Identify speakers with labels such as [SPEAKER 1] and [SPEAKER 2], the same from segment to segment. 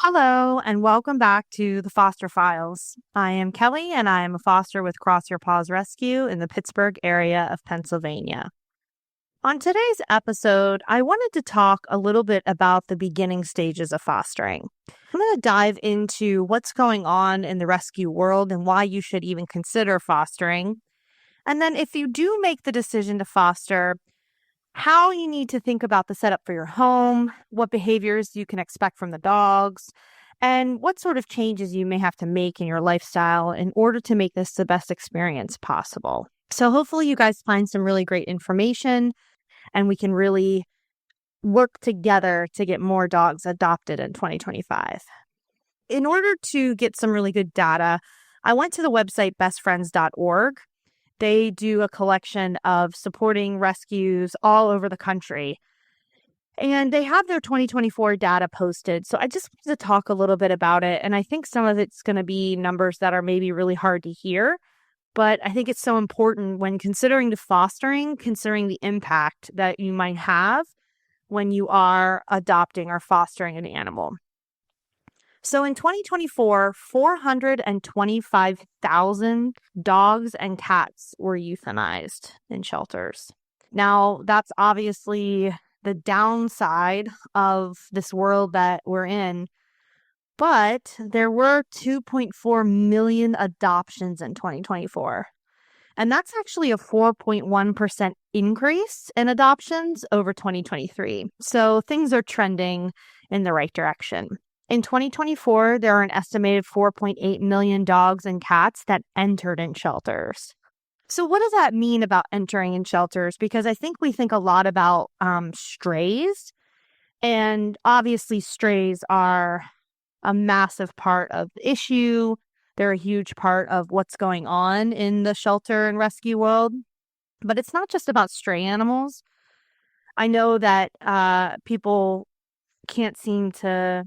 [SPEAKER 1] Hello, and welcome back to the Foster Files. I am Kelly, and I am a foster with Cross Your Paws Rescue in the Pittsburgh area of Pennsylvania. On today's episode, I wanted to talk a little bit about the beginning stages of fostering. I'm going to dive into what's going on in the rescue world and why you should even consider fostering. And then, if you do make the decision to foster, how you need to think about the setup for your home, what behaviors you can expect from the dogs, and what sort of changes you may have to make in your lifestyle in order to make this the best experience possible. So hopefully you guys find some really great information and we can really work together to get more dogs adopted in 2025. In order to get some really good data, I went to the website bestfriends.org. They do a collection of supporting rescues all over the country. And they have their 2024 data posted. So I just wanted to talk a little bit about it. And I think some of it's going to be numbers that are maybe really hard to hear. But I think it's so important when considering considering the impact that you might have when you are adopting or fostering an animal. So in 2024, 425,000 dogs and cats were euthanized in shelters. Now, that's obviously the downside of this world that we're in, but there were 2.4 million adoptions in 2024. And that's actually a 4.1% increase in adoptions over 2023. So things are trending in the right direction. In 2024, there are an estimated 4.8 million dogs and cats that entered in shelters. So what does that mean about entering in shelters? Because I think we think a lot about strays, and obviously strays are a massive part of the issue. They're a huge part of what's going on in the shelter and rescue world. But it's not just about stray animals. I know that people can't seem to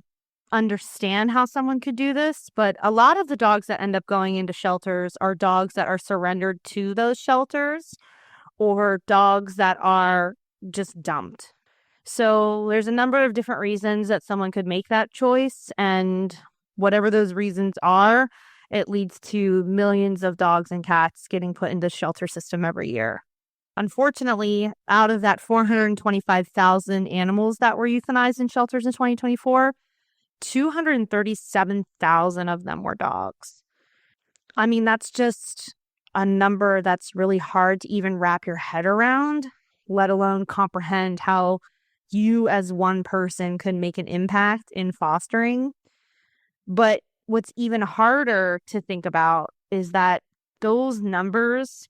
[SPEAKER 1] understand how someone could do this, but a lot of the dogs that end up going into shelters are dogs that are surrendered to those shelters or dogs that are just dumped. So there's a number of different reasons that someone could make that choice, and whatever those reasons are, it leads to millions of dogs and cats getting put into the shelter system every year. Unfortunately, out of that 425,000 animals that were euthanized in shelters in 2024, 237,000 of them were dogs. I mean, that's just a number that's really hard to even wrap your head around, let alone comprehend how you as one person could make an impact in fostering. But what's even harder to think about is that those numbers,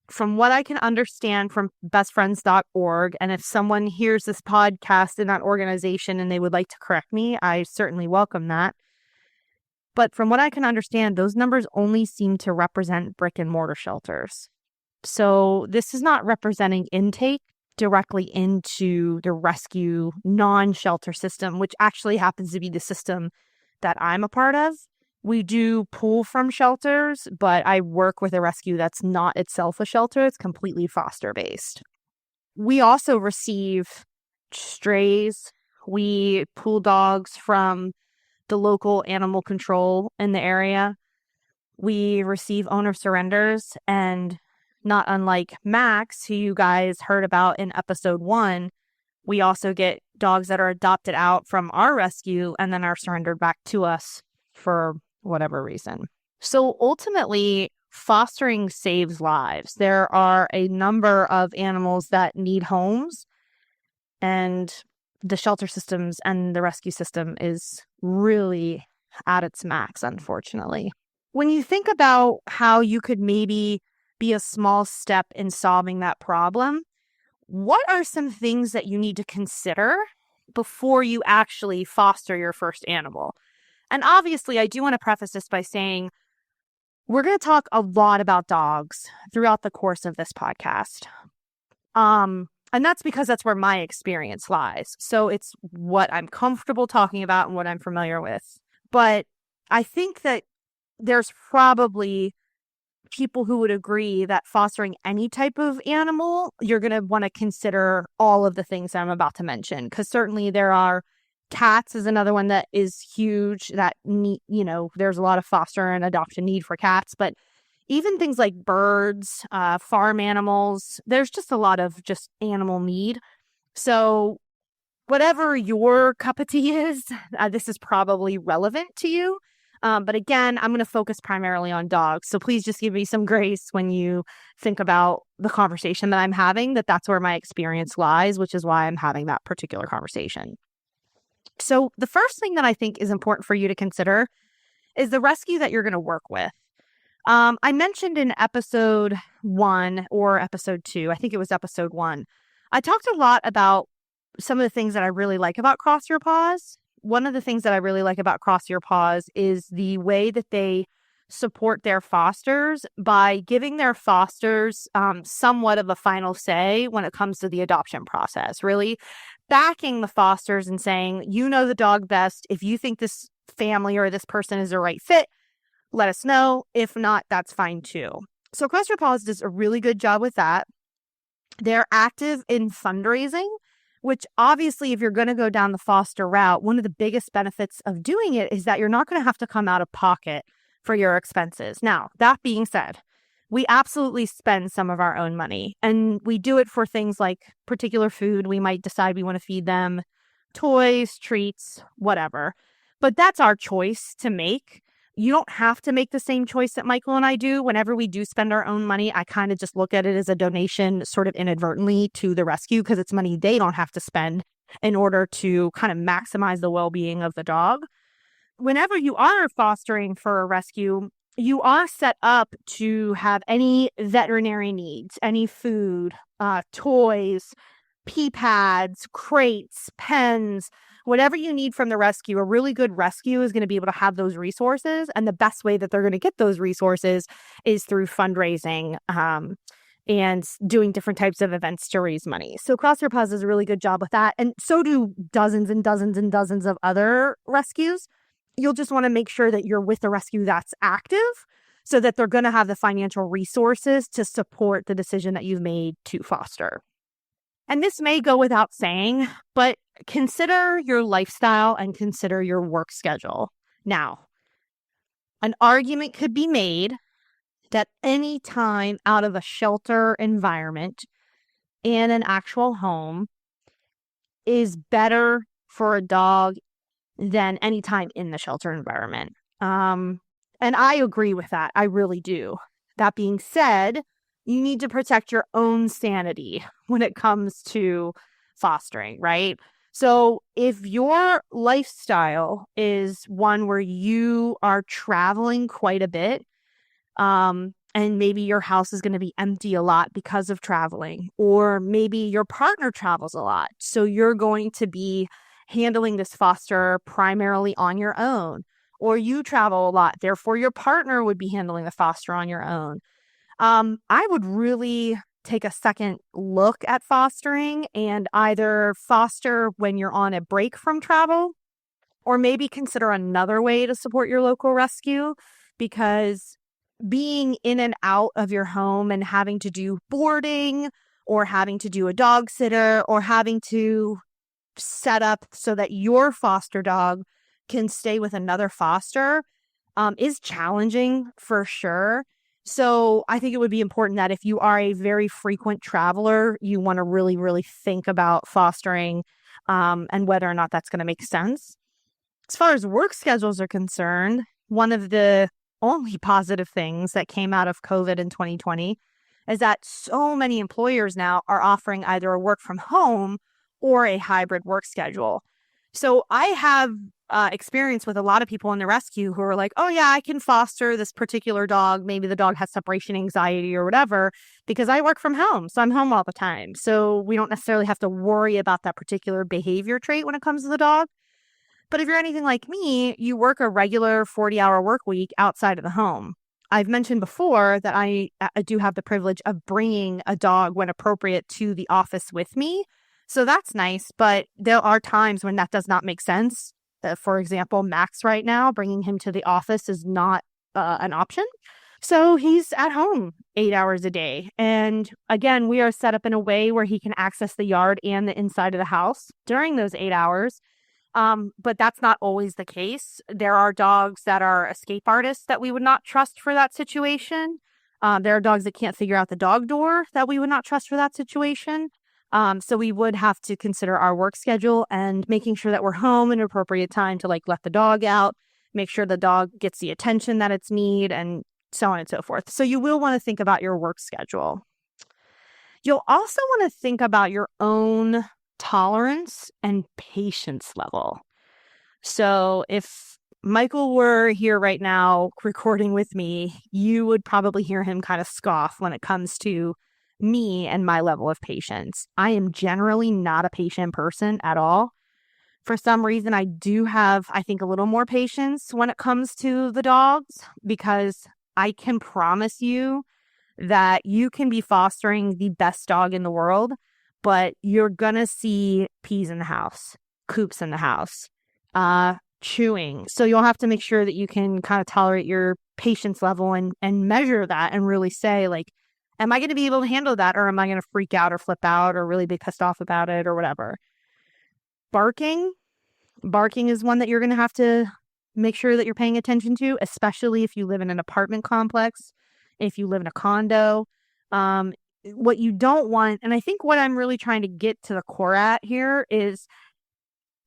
[SPEAKER 1] from what I can understand from bestfriends.org, and if someone hears this podcast in that organization and they would like to correct me, I certainly welcome that. But from what I can understand, those numbers only seem to represent brick and mortar shelters. So this is not representing intake directly into the rescue non-shelter system, which actually happens to be the system that I'm a part of. We do pull from shelters, but I work with a rescue that's not itself a shelter. It's completely foster-based. We also receive strays. We pull dogs from the local animal control in the area. We receive owner surrenders, and not unlike Max, who you guys heard about in episode 1, we also get dogs that are adopted out from our rescue and then are surrendered back to us for whatever reason. So ultimately, fostering saves lives. There are a number of animals that need homes, and the shelter systems and the rescue system is really at its max, unfortunately. When you think about how you could maybe be a small step in solving that problem, what are some things that you need to consider before you actually foster your first animal? And obviously, I do want to preface this by saying we're going to talk a lot about dogs throughout the course of this podcast. And that's because that's where my experience lies. So it's what I'm comfortable talking about and what I'm familiar with. But I think that there's probably people who would agree that fostering any type of animal, you're going to want to consider all of the things that I'm about to mention, because certainly there are Cats is another one that is huge that there's a lot of foster and adoption need for cats, but even things like birds, farm animals, there's just a lot of just animal need. So whatever your cup of tea is, this is probably relevant to you. But again, I'm going to focus primarily on dogs. So please just give me some grace when you think about the conversation that I'm having, that's where my experience lies, which is why I'm having that particular conversation. So the first thing that I think is important for you to consider is the rescue that you're going to work with. I mentioned in episode 1 or episode 2, I think it was episode 1, I talked a lot about some of the things that I really like about Cross Your Paws. One of the things that I really like about Cross Your Paws is the way that they support their fosters by giving their fosters somewhat of a final say when it comes to the adoption process, really backing the fosters and saying, you know the dog best. If you think this family or this person is the right fit, let us know. If not, that's fine too. So Cross Your Paws does a really good job with that. They're active in fundraising, which obviously, if you're going to go down the foster route, one of the biggest benefits of doing it is that you're not going to have to come out of pocket for your expenses. Now, that being said, we absolutely spend some of our own money, and we do it for things like particular food. We might decide we want to feed them, toys, treats, whatever. But that's our choice to make. You don't have to make the same choice that Michael and I do. Whenever we do spend our own money, I kind of just look at it as a donation sort of inadvertently to the rescue because it's money they don't have to spend in order to kind of maximize the well-being of the dog. Whenever you are fostering for a rescue, you are set up to have any veterinary needs, any food, toys, pee pads, crates, pens, whatever you need from the rescue. A really good rescue is going to be able to have those resources. And the best way that they're going to get those resources is through fundraising and doing different types of events to raise money. So Cross Your Paws does a really good job with that. And so do dozens and dozens and dozens of other rescues. You'll just want to make sure that you're with a rescue that's active so that they're going to have the financial resources to support the decision that you've made to foster. And this may go without saying, but consider your lifestyle and consider your work schedule. Now, an argument could be made that any time out of a shelter environment in an actual home is better for a dog than any time in the shelter environment. And I agree with that. I really do. That being said, you need to protect your own sanity when it comes to fostering, right? So if your lifestyle is one where you are traveling quite a bit, and maybe your house is going to be empty a lot because of traveling, or maybe your partner travels a lot, so you're going to be handling this foster primarily on your own, or you travel a lot, therefore your partner would be handling the foster on your own. I would really take a second look at fostering and either foster when you're on a break from travel, or maybe consider another way to support your local rescue, because being in and out of your home and having to do boarding or having to do a dog sitter or having to set up so that your foster dog can stay with another foster is challenging for sure. So I think it would be important that if you are a very frequent traveler, you want to really, really think about fostering and whether or not that's going to make sense. As far as work schedules are concerned, one of the only positive things that came out of COVID in 2020 is that so many employers now are offering either a work from home or a hybrid work schedule. So I have experience with a lot of people in the rescue who are like, oh yeah, I can foster this particular dog. Maybe the dog has separation anxiety or whatever, because I work from home. So I'm home all the time. So we don't necessarily have to worry about that particular behavior trait when it comes to the dog. But if you're anything like me, you work a regular 40-hour work week outside of the home. I've mentioned before that I do have the privilege of bringing a dog when appropriate to the office with me. So that's nice, but there are times when that does not make sense. For example, Max right now, bringing him to the office is not an option. So he's at home 8 hours a day. And again, we are set up in a way where he can access the yard and the inside of the house during those 8 hours. But that's not always the case. There are dogs that are escape artists that we would not trust for that situation. There are dogs that can't figure out the dog door that we would not trust for that situation. So we would have to consider our work schedule and making sure that we're home at an appropriate time to like let the dog out, make sure the dog gets the attention that it's need, and so on and so forth. So you will want to think about your work schedule. You'll also want to think about your own tolerance and patience level. So if Michael were here right now recording with me, you would probably hear him kind of scoff when it comes to me and my level of patience. I am generally not a patient person at all. For some reason, I do have, I think, a little more patience when it comes to the dogs, because I can promise you that you can be fostering the best dog in the world, but you're going to see pees in the house, coops in the house, chewing. So you'll have to make sure that you can kind of tolerate your patience level and measure that and really say, like, am I going to be able to handle that, or am I going to freak out or flip out or really be pissed off about it or whatever? Barking is one that you're going to have to make sure that you're paying attention to, especially if you live in an apartment complex, if you live in a condo. What you don't want, and I think what I'm really trying to get to the core at here, is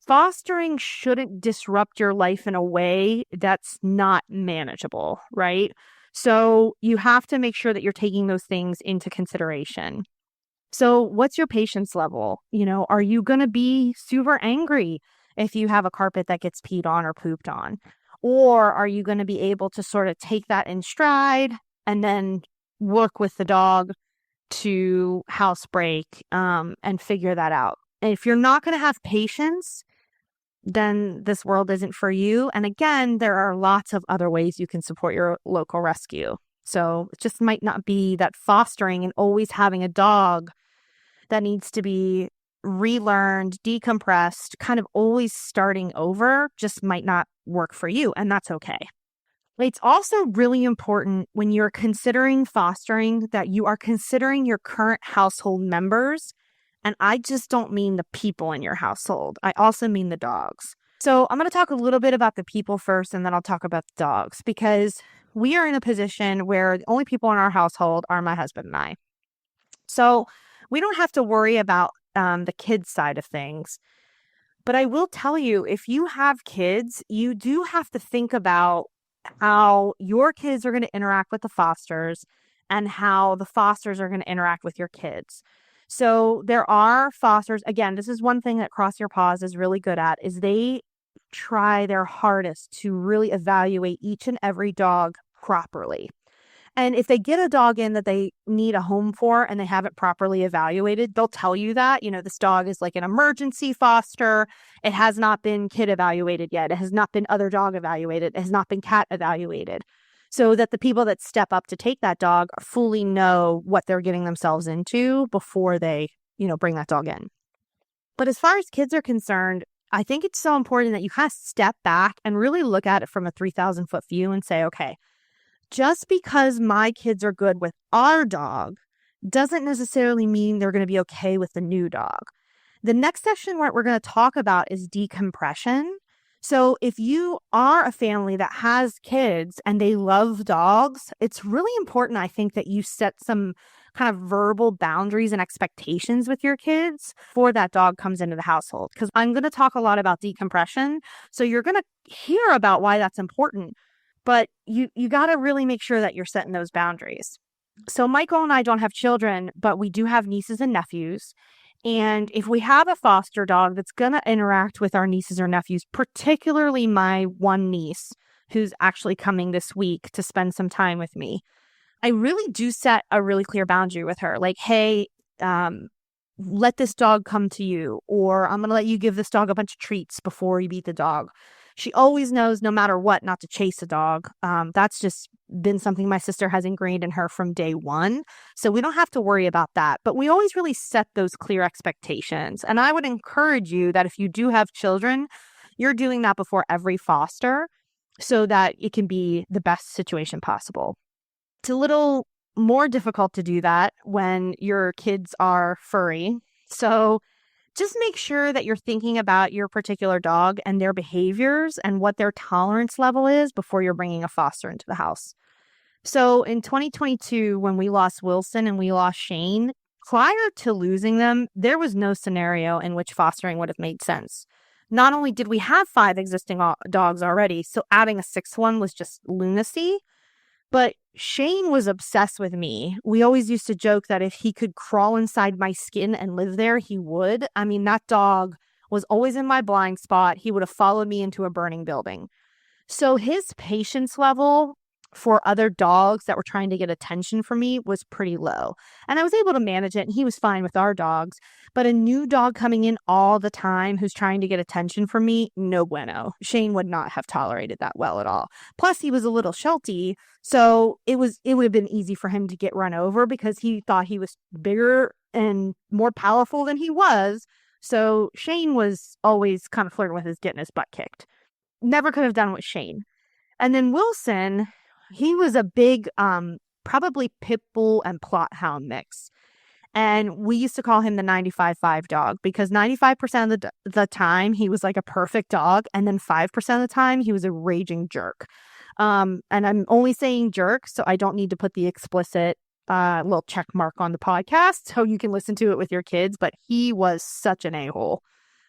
[SPEAKER 1] fostering shouldn't disrupt your life in a way that's not manageable, right? So you have to make sure that you're taking those things into consideration. So what's your patience level? Are you going to be super angry if you have a carpet that gets peed on or pooped on? Or are you going to be able to sort of take that in stride and then work with the dog to house break and figure that out? And if you're not going to have patience, then this world isn't for you. And again, there are lots of other ways you can support your local rescue. So it just might not be that fostering and always having a dog that needs to be relearned, decompressed, kind of always starting over just might not work for you. And that's okay. It's also really important when you're considering fostering that you are considering your current household members. And I just don't mean the people in your household. I also mean the dogs. So I'm going to talk a little bit about the people first, and then I'll talk about the dogs, because we are in a position where the only people in our household are my husband and I. So we don't have to worry about the kids side of things. But I will tell you, if you have kids, you do have to think about how your kids are going to interact with the fosters and how the fosters are going to interact with your kids. So there are fosters, again, this is one thing that Cross Your Paws is really good at, is they try their hardest to really evaluate each and every dog properly. And if they get a dog in that they need a home for and they haven't properly evaluated, they'll tell you that, this dog is like an emergency foster. It has not been kid evaluated yet. It has not been other dog evaluated. It has not been cat evaluated. So that the people that step up to take that dog fully know what they're getting themselves into before they, bring that dog in. But as far as kids are concerned, I think it's so important that you kind of step back and really look at it from a 3,000-foot view and say, okay, just because my kids are good with our dog doesn't necessarily mean they're going to be okay with the new dog. The next section what we're going to talk about is decompression. So if you are a family that has kids and they love dogs, it's really important, I think, that you set some kind of verbal boundaries and expectations with your kids before that dog comes into the household. Because I'm going to talk a lot about decompression. So you're going to hear about why that's important. But you got to really make sure that you're setting those boundaries. So Michael and I don't have children, but we do have nieces and nephews. And if we have a foster dog that's going to interact with our nieces or nephews, particularly my one niece who's actually coming this week to spend some time with me, I really do set a really clear boundary with her. Like, hey, let this dog come to you, or I'm going to let you give this dog a bunch of treats before you beat the dog. She always knows, no matter what, not to chase a dog. That's just been something my sister has ingrained in her from day one. So we don't have to worry about that. But we always really set those clear expectations. And I would encourage you that if you do have children, you're doing that before every foster so that it can be the best situation possible. It's a little more difficult to do that when your kids are furry. So just make sure that you're thinking about your particular dog and their behaviors and what their tolerance level is before you're bringing a foster into the house. So in 2022, when we lost Wilson and we lost Shane, prior to losing them, there was no scenario in which fostering would have made sense. Not only did we have 5 existing dogs already, so adding a 6th one was just lunacy, but Shane was obsessed with me. We always used to joke that if he could crawl inside my skin and live there, he would. I mean, that dog was always in my blind spot. He would have followed me into a burning building. So his patience level for other dogs that were trying to get attention from me was pretty low. And I was able to manage it, and he was fine with our dogs. But a new dog coming in all the time who's trying to get attention from me, no bueno. Shane would not have tolerated that well at all. Plus, he was a little shelty, so it would have been easy for him to get run over because he thought he was bigger and more powerful than he was. So Shane was always kind of flirting with his getting his butt kicked. Never could have done with Shane. And then Wilson, he was a big, probably pit bull and plot hound mix. And we used to call him the 95-5 dog because 95% of the time he was like a perfect dog. And then 5% of the time he was a raging jerk. And I'm only saying jerk, so I don't need to put the explicit little check mark on the podcast so you can listen to it with your kids. But he was such an a-hole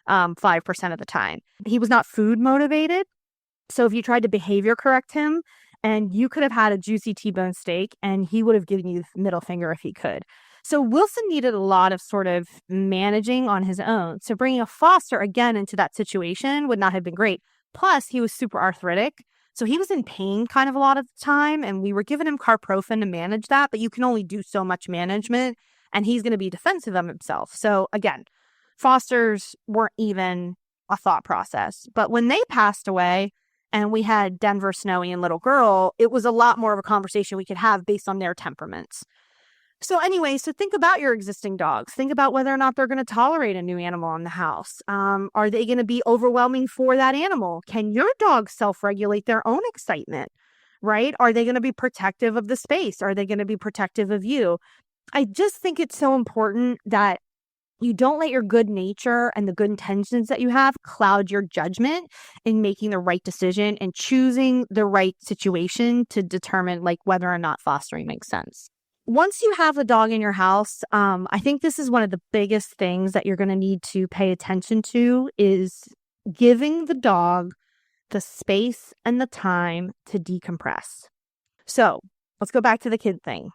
[SPEAKER 1] 5% of the time. He was not food motivated. So if you tried to behavior correct him, and you could have had a juicy T-bone steak and he would have given you the middle finger if he could. So Wilson needed a lot of sort of managing on his own. So bringing a foster again into that situation would not have been great. Plus, he was super arthritic. So he was in pain kind of a lot of the time. And we were giving him carprofen to manage that. But you can only do so much management. And he's going to be defensive of himself. So again, fosters weren't even a thought process. But when they passed away, and we had Denver, Snowy, and Little Girl, it was a lot more of a conversation we could have based on their temperaments. So anyway, so think about your existing dogs. Think about whether or not they're going to tolerate a new animal in the house. Are they going to be overwhelming for that animal? Can your dog self-regulate their own excitement, right? Are they going to be protective of the space? Are they going to be protective of you? I just think it's so important that you don't let your good nature and the good intentions that you have cloud your judgment in making the right decision and choosing the right situation to determine like whether or not fostering makes sense. Once you have a dog in your house, I think this is one of the biggest things that you're going to need to pay attention to is giving the dog the space and the time to decompress. So let's go back to the kid thing.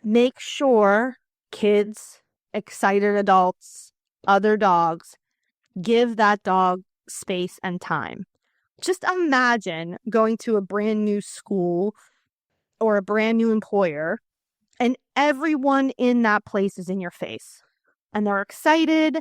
[SPEAKER 1] Make sure kids, excited adults, other dogs, give that dog space and time. Just imagine going to a brand new school or a brand new employer and everyone in that place is in your face and they're excited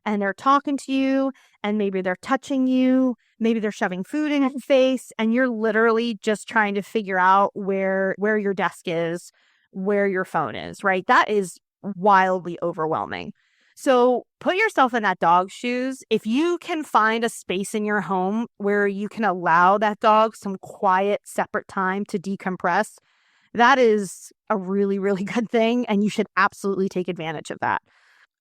[SPEAKER 1] and they're talking to you and maybe they're touching you, maybe they're shoving food in your face and you're literally just trying to figure out where your desk is, where your phone is, right? That is wildly overwhelming. So put yourself in that dog's shoes. If you can find a space in your home where you can allow that dog some quiet, separate time to decompress, that is a really, really good thing. And you should absolutely take advantage of that.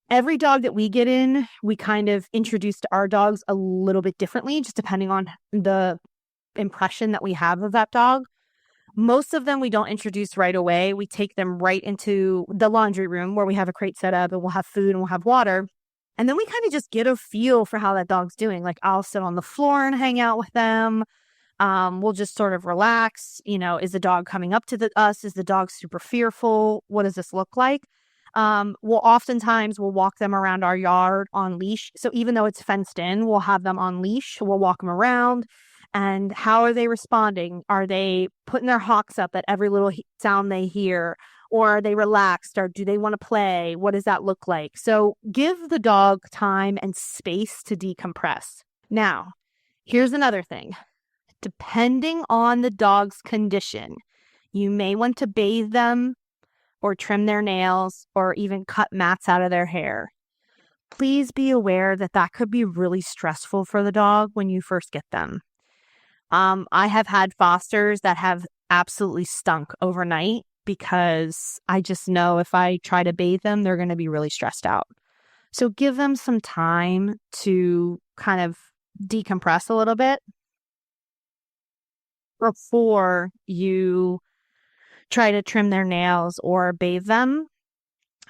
[SPEAKER 1] Every dog that we get in, we kind of introduce to our dogs a little bit differently, just depending on the impression that we have of that dog. Most of them we don't introduce right away. We take them right into the laundry room where we have a crate set up and we'll have food and we'll have water. And then we kind of just get a feel for how that dog's doing. Like I'll sit on the floor and hang out with them. We'll just sort of relax. You know, is the dog coming up to us? Is the dog super fearful? What does this look like? Oftentimes we'll walk them around our yard on leash. So even though it's fenced in, we'll have them on leash. We'll walk them around. And how are they responding? Are they putting their hocks up at every little sound they hear? Or are they relaxed? Or do they want to play? What does that look like? So give the dog time and space to decompress. Now, here's another thing. Depending on the dog's condition, you may want to bathe them or trim their nails or even cut mats out of their hair. Please be aware that that could be really stressful for the dog when you first get them. I have had fosters that have absolutely stunk overnight because I just know if I try to bathe them, they're going to be really stressed out. So give them some time to kind of decompress a little bit before you try to trim their nails or bathe them.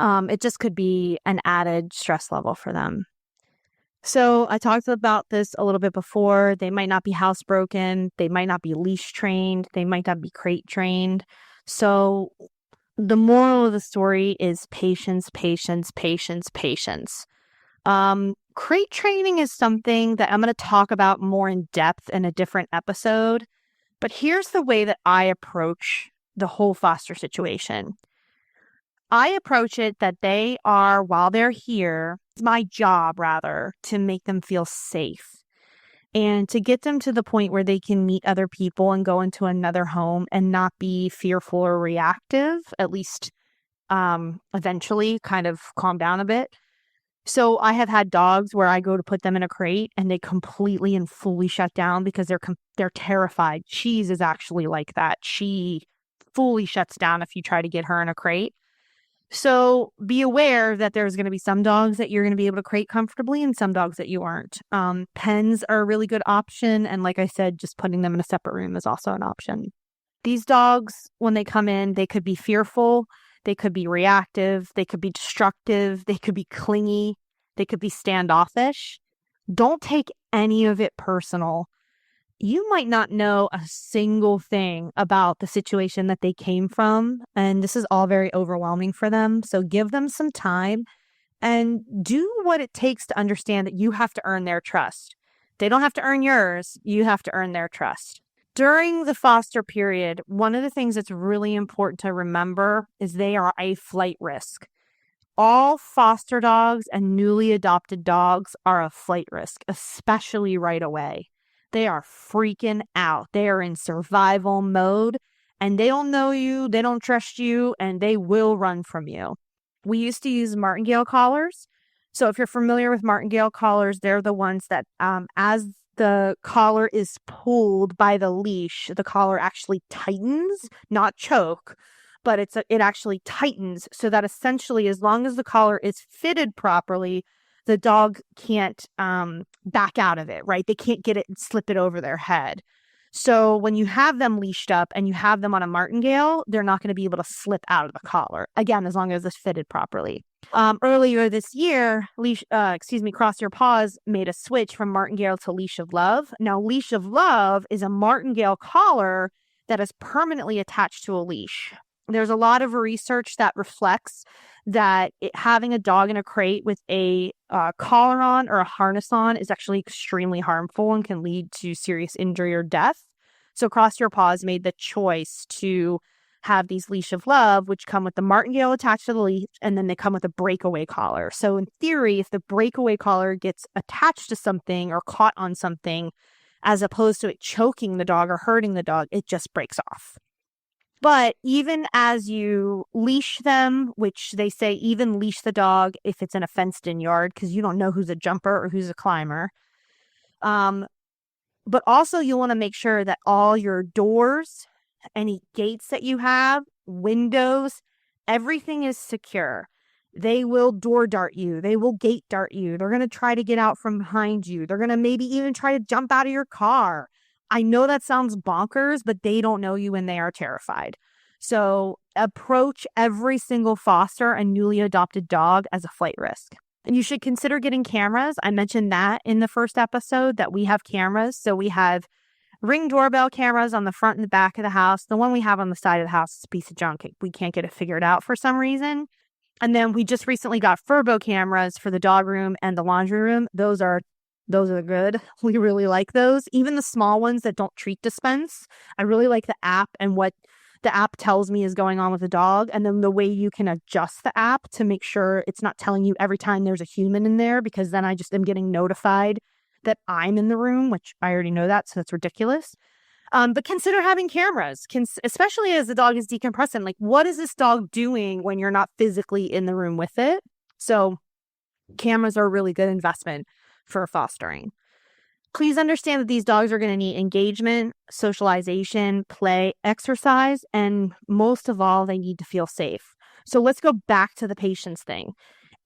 [SPEAKER 1] It just could be an added stress level for them. So I talked about this a little bit before. They might not be housebroken. They might not be leash trained. They might not be crate trained. So the moral of the story is patience, patience, patience, patience. Crate training is something that I'm going to talk about more in depth in a different episode. But here's the way that I approach the whole foster situation. I approach it that they are, while they're here, it's my job rather, to make them feel safe and to get them to the point where they can meet other people and go into another home and not be fearful or reactive, at least eventually kind of calm down a bit. So I have had dogs where I go to put them in a crate and they completely and fully shut down because they're terrified. Cheese is actually like that. She fully shuts down if you try to get her in a crate. So be aware that there's going to be some dogs that you're going to be able to crate comfortably and some dogs that you aren't. Pens are a really good option. And like I said, just putting them in a separate room is also an option. These dogs, when they come in, they could be fearful. They could be reactive. They could be destructive. They could be clingy. They could be standoffish. Don't take any of it personal. You might not know a single thing about the situation that they came from, and this is all very overwhelming for them. So give them some time and do what it takes to understand that you have to earn their trust. They don't have to earn yours. You have to earn their trust. During the foster period, one of the things that's really important to remember is they are a flight risk. All foster dogs and newly adopted dogs are a flight risk, especially right away. They are freaking out. They are in survival mode and they don't know you, they don't trust you, and they will run from you. We used to use martingale collars. So if you're familiar with martingale collars, they're the ones that as the collar is pulled by the leash, the collar actually tightens, not choke, but it actually tightens so that essentially as long as the collar is fitted properly, the dog can't back out of it, right? They can't get it and slip it over their head. So when you have them leashed up and you have them on a martingale, they're not going to be able to slip out of the collar. Again, as long as it's fitted properly. Earlier this year, Cross Your Paws made a switch from martingale to Leash of Love. Now, Leash of Love is a martingale collar that is permanently attached to a leash. There's a lot of research that reflects that having a dog in a crate with a collar on or a harness on is actually extremely harmful and can lead to serious injury or death. So Cross Your Paws made the choice to have these Leash of Love, which come with the martingale attached to the leash, and then they come with a breakaway collar. So in theory, if the breakaway collar gets attached to something or caught on something, as opposed to it choking the dog or hurting the dog, it just breaks off. But even as you leash them, which they say even leash the dog if it's in a fenced-in yard, because you don't know who's a jumper or who's a climber. But also you want to make sure that all your doors, any gates that you have, windows, everything is secure. They will door dart you. They will gate dart you. They're going to try to get out from behind you. They're going to maybe even try to jump out of your car. I know that sounds bonkers, but they don't know you and they are terrified. So approach every single foster and newly adopted dog as a flight risk. And you should consider getting cameras. I mentioned that in the first episode that we have cameras. So we have Ring doorbell cameras on the front and the back of the house. The one we have on the side of the house is a piece of junk. We can't get it figured out for some reason. And then we just recently got Furbo cameras for the dog room and the laundry room. Those are good. We really like those. Even the small ones that don't treat dispense. I really like the app and what the app tells me is going on with the dog. And then the way you can adjust the app to make sure it's not telling you every time there's a human in there, because then I just am getting notified that I'm in the room, which I already know that. So that's ridiculous. But consider having cameras, especially as the dog is decompressing. Like, what is this dog doing when you're not physically in the room with it? So cameras are a really good investment for fostering. Please understand that these dogs are going to need engagement, socialization, play, exercise, and most of all, they need to feel safe. So let's go back to the patience thing.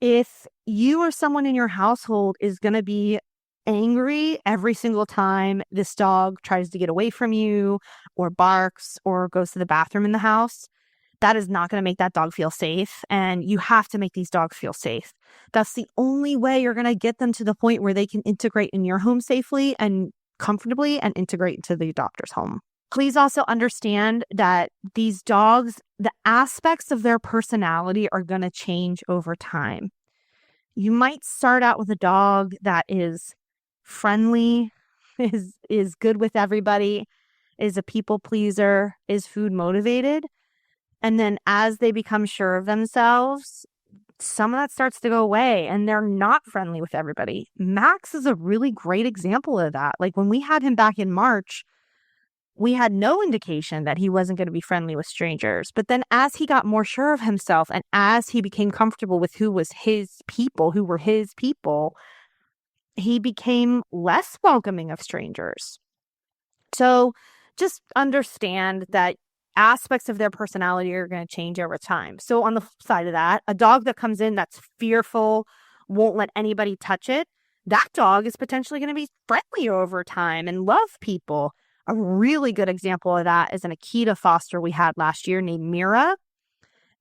[SPEAKER 1] If you or someone in your household is going to be angry every single time this dog tries to get away from you or barks or goes to the bathroom in the house, that is not going to make that dog feel safe. And you have to make these dogs feel safe. That's the only way you're going to get them to the point where they can integrate in your home safely and comfortably and integrate into the adopter's home. Please also understand that these dogs, the aspects of their personality are going to change over time. You might start out with a dog that is friendly, is good with everybody, is a people pleaser, is food motivated. And then as they become sure of themselves, some of that starts to go away and they're not friendly with everybody. Max is a really great example of that. Like when we had him back in March, we had no indication that he wasn't going to be friendly with strangers. But then as he got more sure of himself and as he became comfortable with who were his people, he became less welcoming of strangers. So just understand that aspects of their personality are going to change over time. So on the flip side of that, a dog that comes in that's fearful, won't let anybody touch it, that dog is potentially going to be friendly over time and love people. A really good example of that is an Akita foster we had last year named Mira.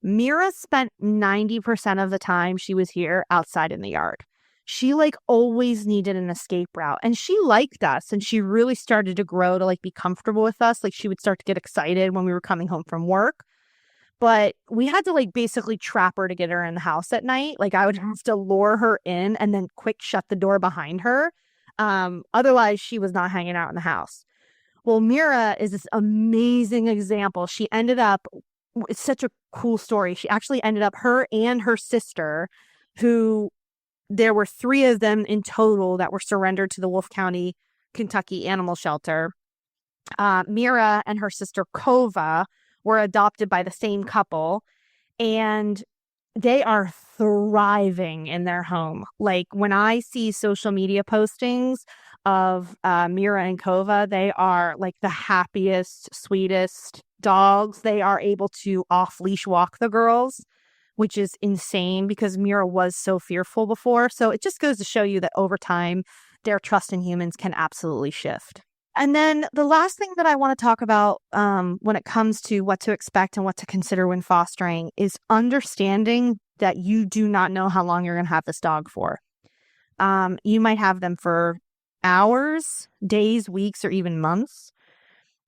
[SPEAKER 1] Mira spent 90% of the time she was here outside in the yard. She always needed an escape route and she liked us and she really started to grow to be comfortable with us. She would start to get excited when we were coming home from work, but we had to basically trap her to get her in the house at night. I would have to lure her in and then quick shut the door behind her. Otherwise she was not hanging out in the house. Well, Mira is this amazing example. She ended up, it's such a cool story. She actually ended up, her and her sister, who there were 3 of them in total that were surrendered to the Wolfe County, Kentucky Animal Shelter. Mira and her sister Kova were adopted by the same couple, and they are thriving in their home. When I see social media postings of Mira and Kova, they are the happiest, sweetest dogs. They are able to off-leash walk the girls, which is insane because Mira was so fearful before. So it just goes to show you that over time, their trust in humans can absolutely shift. And then the last thing that I want to talk about when it comes to what to expect and what to consider when fostering is understanding that you do not know how long you're going to have this dog for. You might have them for hours, days, weeks, or even months.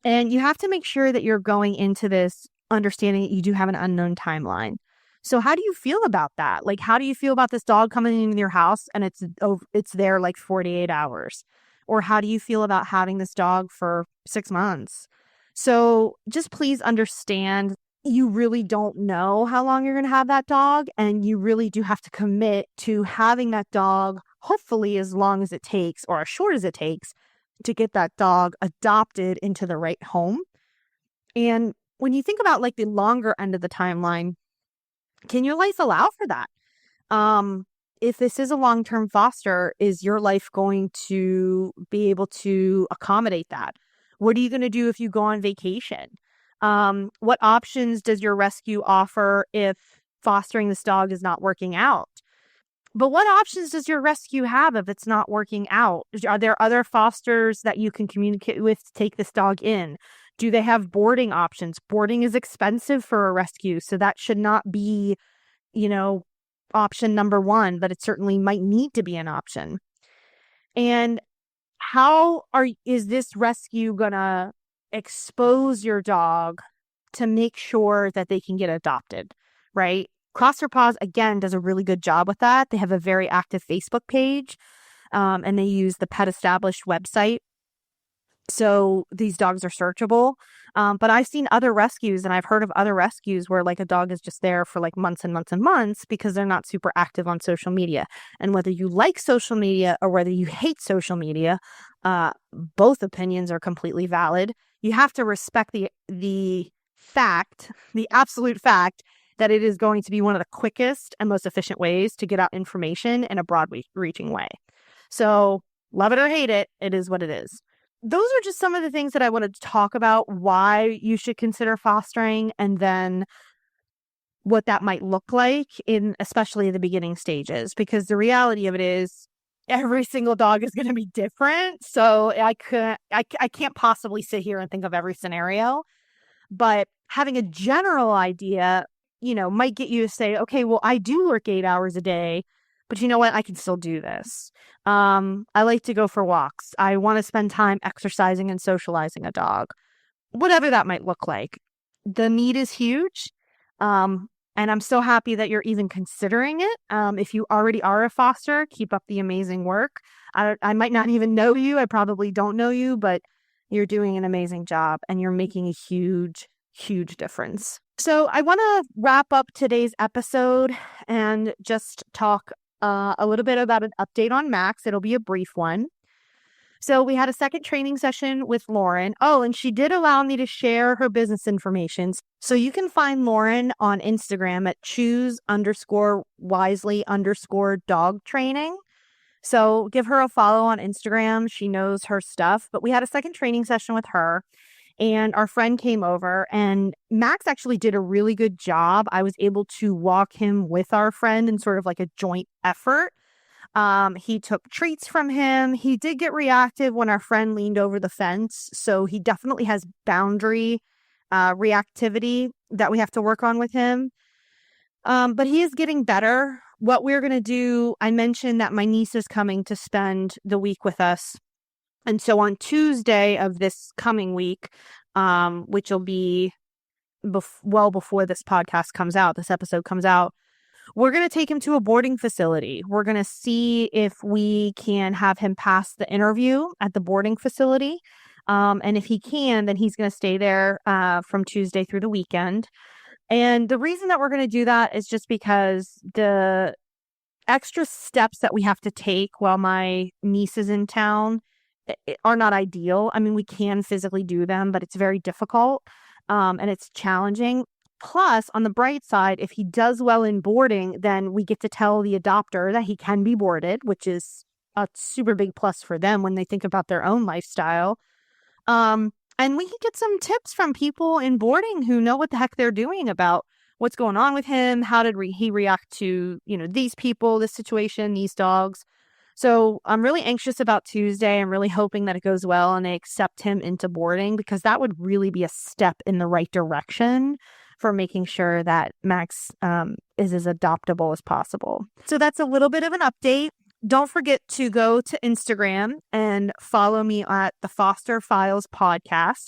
[SPEAKER 1] And you have to make sure that you're going into this understanding that you do have an unknown timeline. So how do you feel about that? How do you feel about this dog coming into your house and it's there 48 hours? Or how do you feel about having this dog for 6 months? So just please understand you really don't know how long you're going to have that dog. And you really do have to commit to having that dog, hopefully as long as it takes or as short as it takes to get that dog adopted into the right home. And when you think about the longer end of the timeline, can your life allow for that? If this is a long-term foster, is your life going to be able to accommodate that? What are you going to do if you go on vacation? What options does your rescue offer if fostering this dog is not working out? But what options does your rescue have if it's not working out? Are there other fosters that you can communicate with to take this dog in? Do they have boarding options? Boarding is expensive for a rescue, so that should not be, option number 1, but it certainly might need to be an option. And is this rescue gonna expose your dog to make sure that they can get adopted, right? Cross Your Paws, again, does a really good job with that. They have a very active Facebook page, and they use the Pet Established website. So these dogs are searchable. But I've seen other rescues and I've heard of other rescues where a dog is just there for months and months and months because they're not super active on social media. And whether you like social media or whether you hate social media, both opinions are completely valid. You have to respect the absolute fact that it is going to be one of the quickest and most efficient ways to get out information in a broad-reaching way. So love it or hate it, it is what it is. Those are just some of the things that I wanted to talk about, why you should consider fostering. And then what that might look like in especially the beginning stages, because the reality of it is every single dog is going to be different. So I can't possibly sit here and think of every scenario, but having a general idea, might get you to say, okay, well, I do work 8 hours a day, but you know what? I can still do this. I like to go for walks. I want to spend time exercising and socializing a dog, whatever that might look like. The need is huge. And I'm so happy that you're even considering it. If you already are a foster, keep up the amazing work. I might not even know you. I probably don't know you, but you're doing an amazing job and you're making a huge, huge difference. So I want to wrap up today's episode and just talk a little bit about an update on Max. It'll be a brief one. So we had a second training session with Lauren. Oh, and she did allow me to share her business information. So you can find Lauren on Instagram at choose_wisely_dog training. So give her a follow on Instagram. She knows her stuff. But we had a second training session with her and our friend came over, and Max actually did a really good job. I was able to walk him with our friend in sort of like a joint effort. He took treats from him. He did get reactive when our friend leaned over the fence. So he definitely has boundary reactivity that we have to work on with him. But he is getting better. What we're going to do, I mentioned that my niece is coming to spend the week with us. And so on Tuesday of this coming week, which will be well before this podcast comes out, this episode comes out, we're going to take him to a boarding facility. We're going to see if we can have him pass the interview at the boarding facility. And if he can, then he's going to stay there from Tuesday through the weekend. And the reason that we're going to do that is just because the extra steps that we have to take while my niece is in town are not ideal. I mean, we can physically do them, but it's very difficult and it's challenging. Plus, on the bright side, if he does well in boarding, then we get to tell the adopter that he can be boarded, which is a super big plus for them when they think about their own lifestyle. And we can get some tips from people in boarding who know what the heck they're doing about what's going on with him. How did he react to, these people, this situation, these dogs? So I'm really anxious about Tuesday. I'm really hoping that it goes well and they accept him into boarding, because that would really be a step in the right direction for making sure that Max is as adoptable as possible. So that's a little bit of an update. Don't forget to go to Instagram and follow me at the Foster Files Podcast.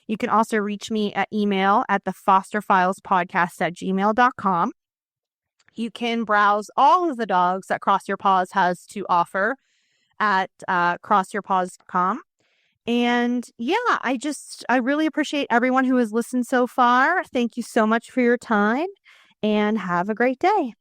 [SPEAKER 1] You can also reach me at email at thefosterfilespodcast@gmail.com. You can browse all of the dogs that Cross Your Paws has to offer at crossyourpaws.com. And yeah, I really appreciate everyone who has listened so far. Thank you so much for your time and have a great day.